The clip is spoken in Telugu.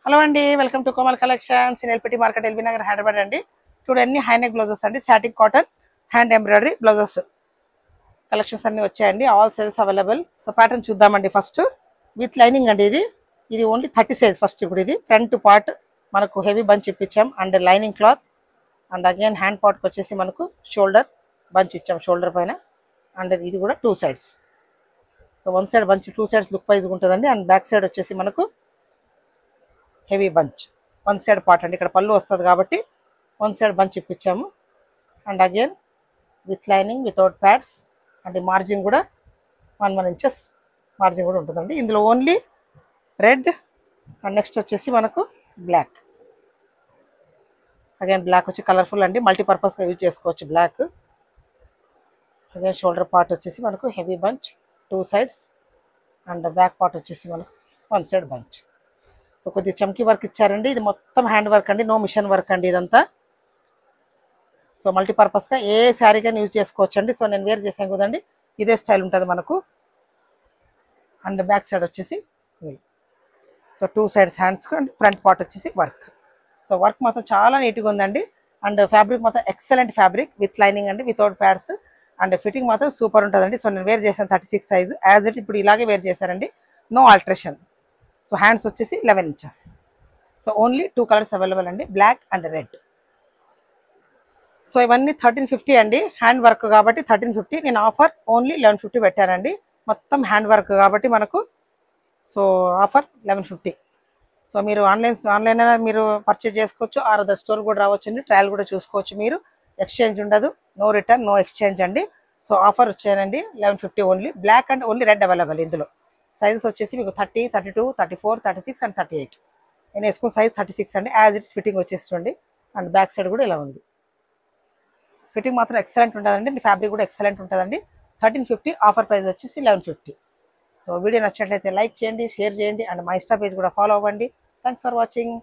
హలో అండి, welcome to Komal collections in LPT market, LB Nagar, Hyderabad అండి. చూడండి, అన్ని హైనెక్ బ్లౌజెస్ అండి, satin cotton hand embroidery blouses collections అన్ని వచ్చాయండి. All sizes available. So pattern చూద్దామండి. ఫస్ట్ విత్ లైనింగ్ అండి. ఇది ఓన్లీ 30 సైజ్. ఫస్ట్ ఇప్పుడు ఇది ఫ్రంట్ పార్ట్ మనకు హెవీ బంచ్ ఇప్పించాం and lining cloth and again hand పార్ట్కి వచ్చేసి మనకు షోల్డర్ బంచ్ ఇచ్చాం షోల్డర్ పైన. అండ్ ఇది కూడా 2 sides. So 1 side bunch, 2 sides look వైజ్గా ఉంటుందండి. అండ్ బ్యాక్ సైడ్ వచ్చేసి మనకు హెవీ బంచ్ 1 సైడ్ పార్ట్ అండి. ఇక్కడ పళ్ళు వస్తుంది కాబట్టి 1 సైడ్ బంచ్ ఇప్పించాము. And again with lining without pads and margin కూడా 1 ఇంచెస్ మార్జిన్ కూడా ఉంటుందండి. ఇందులో ఓన్లీ రెడ్ అండ్ నెక్స్ట్ వచ్చేసి మనకు బ్లాక్. అగైన్ బ్లాక్ వచ్చి కలర్ఫుల్ అండి, మల్టీపర్పస్గా యూజ్ చేసుకోవచ్చు బ్లాక్. అగైన్ షోల్డర్ పార్ట్ వచ్చేసి మనకు heavy bunch 2 sides and back part వచ్చేసి మనకు 1 సైడ్ బంచ్. సో కొద్దిగా చమ్కీ వర్క్ ఇచ్చారండి. ఇది మొత్తం హ్యాండ్ వర్క్ అండి, నో మిషన్ వర్క్ అండి ఇదంతా. సో మల్టీపర్పస్గా ఏ శారీ కానీ యూజ్ చేసుకోవచ్చు అండి. సో నేను వేర్ చేసాను కదండి, ఇదే స్టైల్ ఉంటుంది మనకు. అండ్ బ్యాక్ సైడ్ వచ్చేసి సో 2 సైడ్స్ హ్యాండ్స్కి అండ్ ఫ్రంట్ పార్ట్ వచ్చేసి వర్క్. సో వర్క్ మాత్రం చాలా నీట్గా ఉందండి. అండ్ ఫ్యాబ్రిక్ మాత్రం ఎక్సలెంట్ ఫ్యాబ్రిక్ విత్ లైనింగ్ అండి, వితౌట్ ప్యాడ్స్. అండ్ ఫిట్టింగ్ మాత్రం సూపర్ ఉంటుందండి. సో నేను వేర్ చేశాను 36 సైజ్ యాజ్ ఇట్ ఇప్పుడు ఇలాగే వేర్ చేశారండి, నో ఆల్టరేషన్. సో హ్యాండ్స్ వచ్చేసి 11 inches. So only 2 colours available అండి, బ్లాక్ అండ్ రెడ్. సో ఇవన్నీ 1350 అండి, హ్యాండ్ వర్క్ కాబట్టి 1350. నేను ఆఫర్ ఓన్లీ 1150 పెట్టానండి. మొత్తం హ్యాండ్ వర్క్ కాబట్టి మనకు సో ఆఫర్ 1150. సో మీరు ఆన్లైన్ మీరు పర్చేజ్ చేసుకోవచ్చు, ఆర్ అదర్ స్టోర్ కూడా రావచ్చండి, ట్రయల్ కూడా చూసుకోవచ్చు మీరు. ఎక్స్చేంజ్ ఉండదు, నో రిటర్న్ నో ఎక్స్చేంజ్ అండి. సో ఆఫర్ వచ్చానండి 1150 only. Black and only red available. ఇందులో సైజెస్ వచ్చేసి మీకు 30, 32, 34, 36 అండ్ 38. నేను వేసుకున్న సైజ్ 36 అండి, యాజ్ ఇట్స్ ఫిట్టింగ్ వచ్చేస్తుంది. అండ్ బ్యాక్ సైడ్ కూడా ఇలా ఉంది. ఫిట్టింగ్ మాత్రం ఎక్సలెంట్ ఉంటుందండి, ఫ్యాబ్రిక్ కూడా ఎక్సలెంట్ ఉంటుందండి. 1350, ఆఫర్ ప్రైస్ వచ్చేసి 1150. సో వీడియో నచ్చినట్లయితే లైక్ చేయండి, షేర్ చేయండి అండ్ మా ఇన్స్టా పేజ్ కూడా ఫాలో అవ్వండి. Thanks for watching.